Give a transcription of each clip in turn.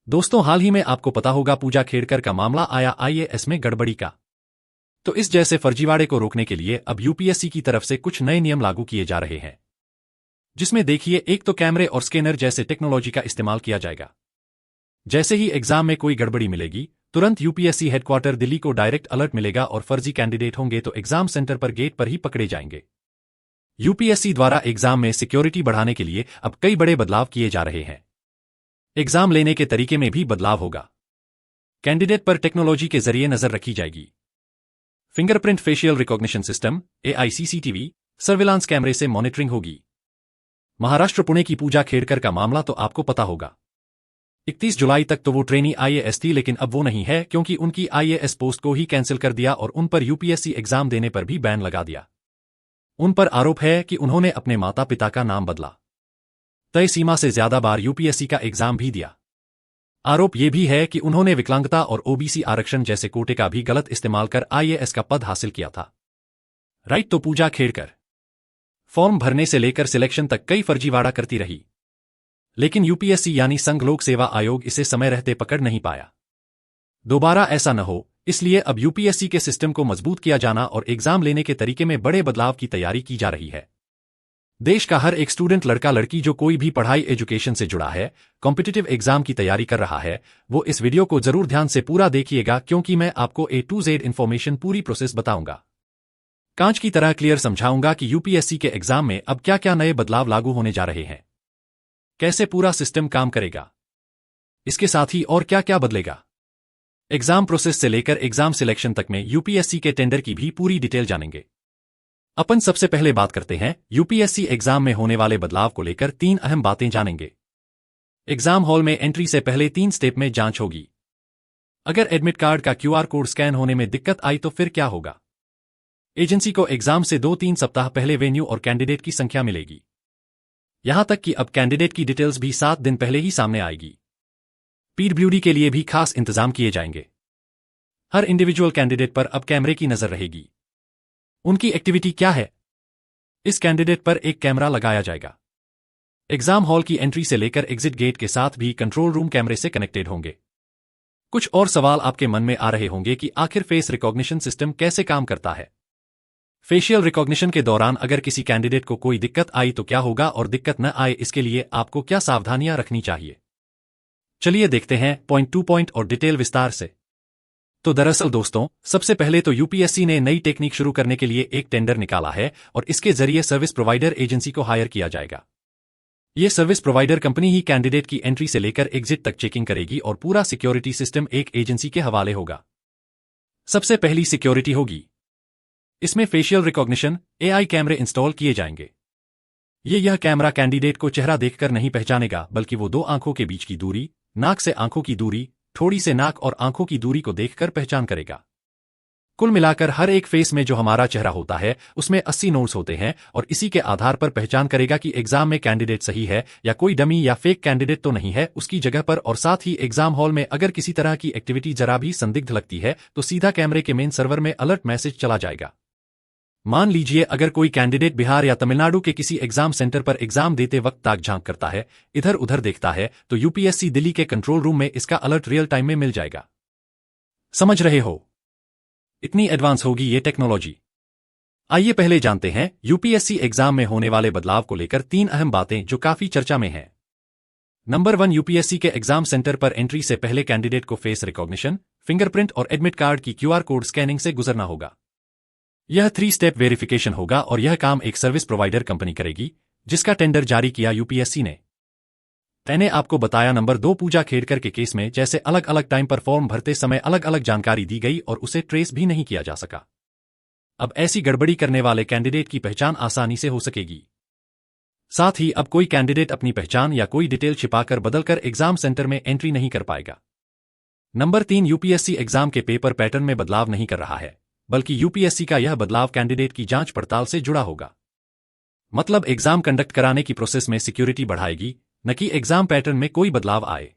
दोस्तों, हाल ही में आपको पता होगा पूजा खेड़कर का मामला आया आईएएस में गड़बड़ी का। तो इस जैसे फर्जीवाड़े को रोकने के लिए अब यूपीएससी की तरफ से कुछ नए नियम लागू किए जा रहे हैं, जिसमें देखिए एक तो कैमरे और स्कैनर जैसे टेक्नोलॉजी का इस्तेमाल किया जाएगा। जैसे ही एग्जाम में कोई गड़बड़ी मिलेगी, तुरंत यूपीएससी हेडक्वार्टर दिल्ली को डायरेक्ट अलर्ट मिलेगा और फर्जी कैंडिडेट होंगे तो एग्जाम सेंटर पर गेट पर ही पकड़े जाएंगे। यूपीएससी द्वारा एग्जाम में सिक्योरिटी बढ़ाने के लिए अब कई बड़े बदलाव किए जा रहे हैं। एग्जाम लेने के तरीके में भी बदलाव होगा। कैंडिडेट पर टेक्नोलॉजी के जरिए नजर रखी जाएगी। Fingerprint facial recognition system AI CCTV surveillance कैमरे से मॉनिटरिंग होगी। महाराष्ट्र पुणे की पूजा खेड़कर का मामला तो आपको पता होगा। 31 जुलाई तक तो वो ट्रेनी आईएएस थी, लेकिन अब वो नहीं है क्योंकि उनकी आईएएस पोस्ट को ही कैंसिल कर दिया और उन पर यूपीएससी एग्जाम देने पर भी बैन लगा दिया। उन पर आरोप है कि उन्होंने अपने माता पिता का नाम बदला, तय सीमा से ज्यादा बार यूपीएससी का एग्जाम भी दिया। आरोप यह भी है कि उन्होंने विकलांगता और ओबीसी आरक्षण जैसे कोटे का भी गलत इस्तेमाल कर आईएएस का पद हासिल किया था। राइट, तो पूजा खेड़कर फॉर्म भरने से लेकर सिलेक्शन तक कई फर्जीवाड़ा करती रही, लेकिन यूपीएससी यानी संघ लोक सेवा आयोग इसे समय रहते पकड़ नहीं पाया। दोबारा ऐसा न हो, इसलिए अब यूपीएससी के सिस्टम को मजबूत किया जाना और एग्जाम लेने के तरीके में बड़े बदलाव की तैयारी की जा रही है। देश का हर एक स्टूडेंट, लड़का लड़की जो कोई भी पढ़ाई एजुकेशन से जुड़ा है, कॉम्पिटिटिव एग्जाम की तैयारी कर रहा है, वो इस वीडियो को जरूर ध्यान से पूरा देखिएगा, क्योंकि मैं आपको A to Z इन्फॉर्मेशन पूरी प्रोसेस बताऊंगा। कांच की तरह क्लियर समझाऊंगा कि यूपीएससी के एग्जाम में अब क्या क्या नए बदलाव लागू होने जा रहे हैं, कैसे पूरा सिस्टम काम करेगा, इसके साथ ही और क्या क्या बदलेगा। एग्जाम प्रोसेस से लेकर एग्जाम सिलेक्शन तक में यूपीएससी के टेंडर की भी पूरी डिटेल जानेंगे। अपन सबसे पहले बात करते हैं यूपीएससी एग्जाम में होने वाले बदलाव को लेकर 3 अहम बातें जानेंगे। एग्जाम हॉल में एंट्री से पहले 3 स्टेप में जांच होगी। अगर एडमिट कार्ड का क्यूआर कोड स्कैन होने में दिक्कत आई तो फिर क्या होगा? एजेंसी को एग्जाम से 2-3 सप्ताह पहले वेन्यू और कैंडिडेट की संख्या मिलेगी। यहां तक कि अब कैंडिडेट की डिटेल्स भी 7 दिन पहले ही सामने आएगी। पीडब्ल्यूडी के लिए भी खास इंतजाम किए जाएंगे। हर इंडिविजुअल कैंडिडेट पर अब कैमरे की नजर रहेगी। उनकी एक्टिविटी क्या है, इस कैंडिडेट पर एक कैमरा लगाया जाएगा। एग्जाम हॉल की एंट्री से लेकर एग्जिट गेट के साथ भी कंट्रोल रूम कैमरे से कनेक्टेड होंगे। कुछ और सवाल आपके मन में आ रहे होंगे कि आखिर फेस रिकॉग्निशन सिस्टम कैसे काम करता है। फेशियल रिकॉग्निशन के दौरान अगर किसी कैंडिडेट को कोई दिक्कत आई तो क्या होगा, और दिक्कत न आए इसके लिए आपको क्या सावधानियां रखनी चाहिए। चलिए देखते हैं पॉइंट टू पॉइंट और डिटेल विस्तार से। तो दरअसल दोस्तों, सबसे पहले तो यूपीएससी ने नई टेक्निक शुरू करने के लिए एक टेंडर निकाला है और इसके जरिए सर्विस प्रोवाइडर एजेंसी को हायर किया जाएगा। ये सर्विस प्रोवाइडर कंपनी ही कैंडिडेट की एंट्री से लेकर एग्जिट तक चेकिंग करेगी और पूरा सिक्योरिटी सिस्टम एक एजेंसी के हवाले होगा। सबसे पहली सिक्योरिटी होगी, इसमें फेशियल रिकॉग्निशन एआई कैमरे इंस्टॉल किए जाएंगे। यह कैमरा कैंडिडेट को चेहरा देखकर नहीं पहचानेगा, बल्कि वो 2 आंखों के बीच की दूरी, नाक से आंखों की दूरी, थोड़ी से नाक और आंखों की दूरी को देखकर पहचान करेगा। कुल मिलाकर हर एक फेस में जो हमारा चेहरा होता है उसमें 80 नोड्स होते हैं और इसी के आधार पर पहचान करेगा कि एग्जाम में कैंडिडेट सही है या कोई डमी या फेक कैंडिडेट तो नहीं है उसकी जगह पर। और साथ ही एग्जाम हॉल में अगर किसी तरह की एक्टिविटी जरा भी संदिग्ध लगती है तो सीधा कैमरे के मेन सर्वर में अलर्ट मैसेज चला जाएगा। मान लीजिए अगर कोई कैंडिडेट बिहार या तमिलनाडु के किसी एग्जाम सेंटर पर एग्जाम देते वक्त ताक झांक करता है, इधर उधर देखता है, तो यूपीएससी दिल्ली के कंट्रोल रूम में इसका अलर्ट रियल टाइम में मिल जाएगा। समझ रहे हो, इतनी एडवांस होगी ये टेक्नोलॉजी। आइए पहले जानते हैं यूपीएससी एग्जाम में होने वाले बदलाव को लेकर 3 अहम बातें जो काफी चर्चा में हैं। नंबर 1, यूपीएससी के एग्जाम सेंटर पर एंट्री से पहले कैंडिडेट को फेस रिकॉग्निशन, फिंगरप्रिंट और एडमिट कार्ड की क्यूआर कोड स्कैनिंग से गुजरना होगा। यह 3 स्टेप वेरिफिकेशन होगा और यह काम एक सर्विस प्रोवाइडर कंपनी करेगी जिसका टेंडर जारी किया यूपीएससी ने। मैंने आपको बताया नंबर 2, पूजा खेड़कर के केस में जैसे अलग अलग टाइम पर फॉर्म भरते समय अलग अलग जानकारी दी गई और उसे ट्रेस भी नहीं किया जा सका। अब ऐसी गड़बड़ी करने वाले कैंडिडेट की पहचान आसानी से हो सकेगी। साथ ही अब कोई कैंडिडेट अपनी पहचान या कोई डिटेल छिपाकर बदलकर एग्जाम सेंटर में एंट्री नहीं कर पाएगा। नंबर 3, यूपीएससी एग्जाम के पेपर पैटर्न में बदलाव नहीं कर रहा है, बल्कि यूपीएससी का यह बदलाव कैंडिडेट की जांच पड़ताल से जुड़ा होगा। मतलब एग्जाम कंडक्ट कराने की प्रोसेस में सिक्योरिटी बढ़ाएगी, न कि एग्जाम पैटर्न में कोई बदलाव आए।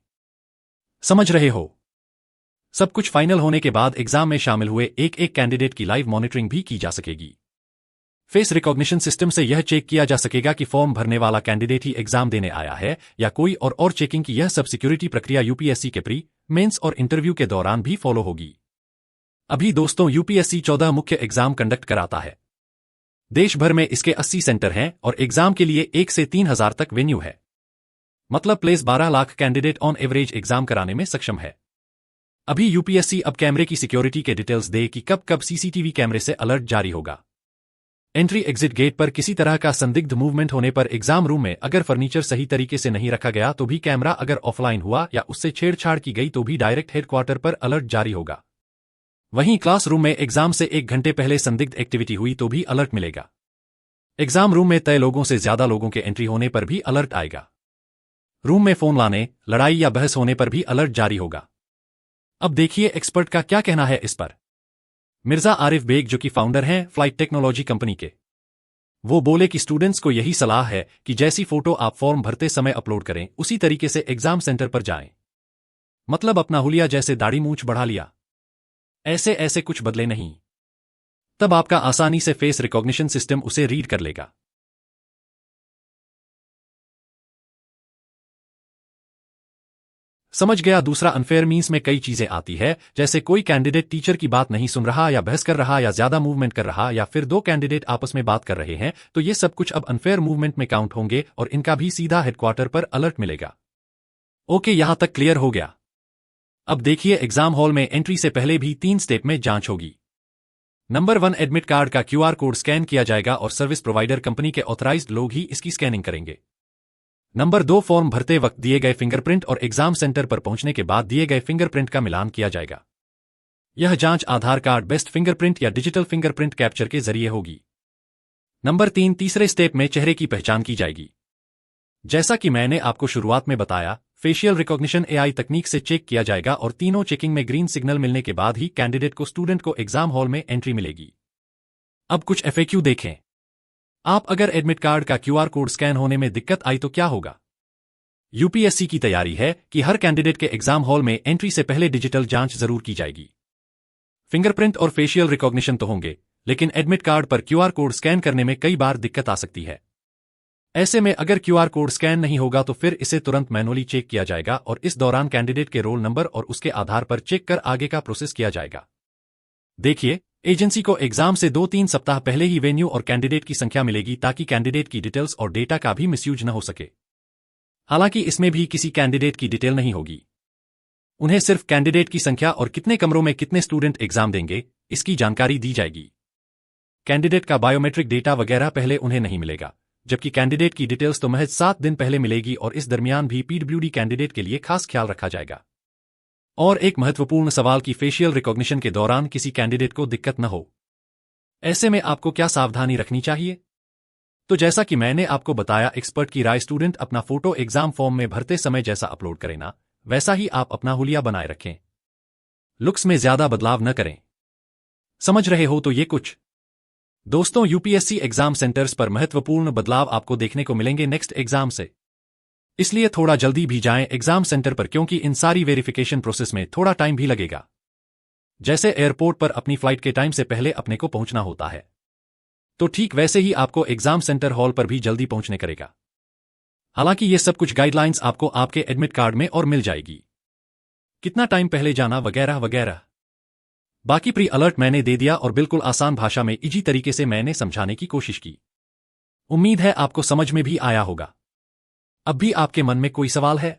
समझ रहे हो? सब कुछ फाइनल होने के बाद एग्जाम में शामिल हुए एक एक कैंडिडेट की लाइव मॉनिटरिंग भी की जा सकेगी। फेस रिकॉग्निशन सिस्टम से यह चेक किया जा सकेगा कि फॉर्म भरने वाला कैंडिडेट ही एग्जाम देने आया है या कोई और चेकिंग की यह सब सिक्योरिटी प्रक्रिया यूपीएससी के प्री, मेंस और इंटरव्यू के दौरान भी फॉलो होगी। अभी दोस्तों यूपीएससी 14 मुख्य एग्जाम कंडक्ट कराता है। देश भर में इसके 80 सेंटर हैं और एग्जाम के लिए 1 से 3 हजार तक वेन्यू है। मतलब place 12 lakh candidate on average exam कराने में सक्षम है। अभी यूपीएससी अब कैमरे की सिक्योरिटी के डिटेल्स दे कि कब कब सीसीटीवी कैमरे से अलर्ट जारी होगा। एंट्री एग्जिट गेट पर किसी तरह का संदिग्ध मूवमेंट होने पर एग्जाम रूम में अगर फर्नीचर सही तरीके से नहीं रखा गया तो भी कैमरा, अगर ऑफलाइन हुआ या उससे छेड़छाड़ की गई तो भी डायरेक्ट हेडक्वार्टर पर अलर्ट जारी होगा। वहीं क्लासरूम में एग्जाम से 1 घंटे पहले संदिग्ध एक्टिविटी हुई तो भी अलर्ट मिलेगा। एग्जाम रूम में तय लोगों से ज्यादा लोगों के एंट्री होने पर भी अलर्ट आएगा। रूम में फोन लाने, लड़ाई या बहस होने पर भी अलर्ट जारी होगा। अब देखिए एक्सपर्ट का क्या कहना है इस पर। मिर्जा आरिफ बेग जो कि फाउंडर हैं फ्लाइट टेक्नोलॉजी कंपनी के, वो बोले कि स्टूडेंट्स को यही सलाह है कि जैसी फोटो आप फॉर्म भरते समय अपलोड करें उसी तरीके से एग्जाम सेंटर पर जाएं। मतलब अपना हुलिया जैसे दाढ़ी मूंछ बढ़ा लिया, ऐसे कुछ बदले नहीं। तब आपका आसानी से फेस रिकॉग्निशन सिस्टम उसे रीड कर लेगा। समझ गया। दूसरा अनफेयर मीन्स में कई चीजें आती है, जैसे कोई कैंडिडेट टीचर की बात नहीं सुन रहा या बहस कर रहा या ज्यादा मूवमेंट कर रहा या फिर 2 कैंडिडेट आपस में बात कर रहे हैं, तो ये सब कुछ अब अनफेयर मूवमेंट में काउंट होंगे और इनका भी सीधा हेडक्वार्टर पर अलर्ट मिलेगा। ओके, यहां तक क्लियर हो गया। अब देखिए एग्जाम हॉल में एंट्री से पहले भी 3 स्टेप में जांच होगी। नंबर 1, एडमिट कार्ड का क्यूआर कोड स्कैन किया जाएगा और सर्विस प्रोवाइडर कंपनी के ऑथराइज्ड लोग ही इसकी स्कैनिंग करेंगे। नंबर 2, फॉर्म भरते वक्त दिए गए फिंगरप्रिंट और एग्जाम सेंटर पर पहुंचने के बाद दिए गए फिंगरप्रिंट का मिलान किया जाएगा। यह जांच आधार कार्ड, बेस्ट फिंगरप्रिंट या डिजिटल फिंगरप्रिंट कैप्चर के जरिए होगी। नंबर 3, तीसरे स्टेप में चेहरे की पहचान की जाएगी। जैसा कि मैंने आपको शुरुआत में बताया, फेशियल रिकॉग्निशन एआई तकनीक से चेक किया जाएगा और तीनों चेकिंग में ग्रीन सिग्नल मिलने के बाद ही कैंडिडेट को, स्टूडेंट को एग्जाम हॉल में एंट्री मिलेगी। अब कुछ एफएक्यू देखें। आप अगर एडमिट कार्ड का क्यूआर कोड स्कैन होने में दिक्कत आई तो क्या होगा? यूपीएससी की तैयारी है कि हर कैंडिडेट के एग्जाम हॉल में एंट्री से पहले डिजिटल जांच जरूर की जाएगी। फिंगरप्रिंट और फेशियल रिकॉग्निशन तो होंगे, लेकिन एडमिट कार्ड पर क्यूआर कोड स्कैन करने में कई बार दिक्कत आ सकती है। ऐसे में अगर क्यूआर कोड स्कैन नहीं होगा तो फिर इसे तुरंत मैनुअली चेक किया जाएगा और इस दौरान कैंडिडेट के रोल नंबर और उसके आधार पर चेक कर आगे का प्रोसेस किया जाएगा। देखिए, एजेंसी को एग्जाम से 2-3 सप्ताह पहले ही वेन्यू और कैंडिडेट की संख्या मिलेगी ताकि कैंडिडेट की डिटेल्स और डेटा का भी मिसयूज न हो सके। हालांकि इसमें भी किसी कैंडिडेट की डिटेल नहीं होगी। उन्हें सिर्फ कैंडिडेट की संख्या और कितने कमरों में कितने स्टूडेंट एग्जाम देंगे, इसकी जानकारी दी जाएगी। कैंडिडेट का बायोमेट्रिक डेटा वगैरह पहले उन्हें नहीं मिलेगा, जबकि कैंडिडेट की डिटेल्स तो महज 7 दिन पहले मिलेगी और इस दरमियान भी पीडब्ल्यूडी कैंडिडेट के लिए खास ख्याल रखा जाएगा। और एक महत्वपूर्ण सवाल कि फेशियल रिकॉग्निशन के दौरान किसी कैंडिडेट को दिक्कत न हो। ऐसे में आपको क्या सावधानी रखनी चाहिए? तो जैसा कि मैंने आपको बताया, एक्सपर्ट की राय, स्टूडेंट अपना फोटो एग्जाम फॉर्म में भरते समय जैसा अपलोड करें ना, वैसा ही आप अपना हुलिया बनाए रखें। लुक्स में ज्यादा बदलाव न करें। समझ रहे हो? तो ये कुछ दोस्तों यूपीएससी एग्जाम सेंटर्स पर महत्वपूर्ण बदलाव आपको देखने को मिलेंगे नेक्स्ट एग्जाम से। इसलिए थोड़ा जल्दी भी जाएं एग्जाम सेंटर पर, क्योंकि इन सारी वेरिफिकेशन प्रोसेस में थोड़ा टाइम भी लगेगा। जैसे एयरपोर्ट पर अपनी फ्लाइट के टाइम से पहले अपने को पहुंचना होता है, तो ठीक वैसे ही आपको एग्जाम सेंटर हॉल पर भी जल्दी पहुंचने करेगा। हालांकि ये सब कुछ गाइडलाइंस आपको आपके एडमिट कार्ड में और मिल जाएगी, कितना टाइम पहले जाना वगैरह वगैरह। बाकी प्री अलर्ट मैंने दे दिया और बिल्कुल आसान भाषा में इजी तरीके से मैंने समझाने की कोशिश की। उम्मीद है आपको समझ में भी आया होगा। अब भी आपके मन में कोई सवाल है,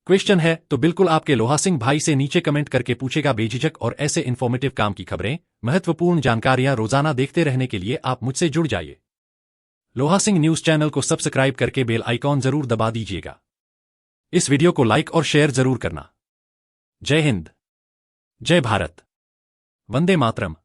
क्वेश्चन है, तो बिल्कुल आपके लोहा सिंह भाई से नीचे कमेंट करके पूछेगा बेझिझक। और ऐसे इन्फॉर्मेटिव काम की खबरें, महत्वपूर्ण जानकारियां रोजाना देखते रहने के लिए आप मुझसे जुड़ जाइए। लोहा सिंह न्यूज चैनल को सब्सक्राइब करके बेल आइकॉन जरूर दबा दीजिएगा। इस वीडियो को लाइक और शेयर जरूर करना। जय हिंद, जय भारत, वंदे मातरम।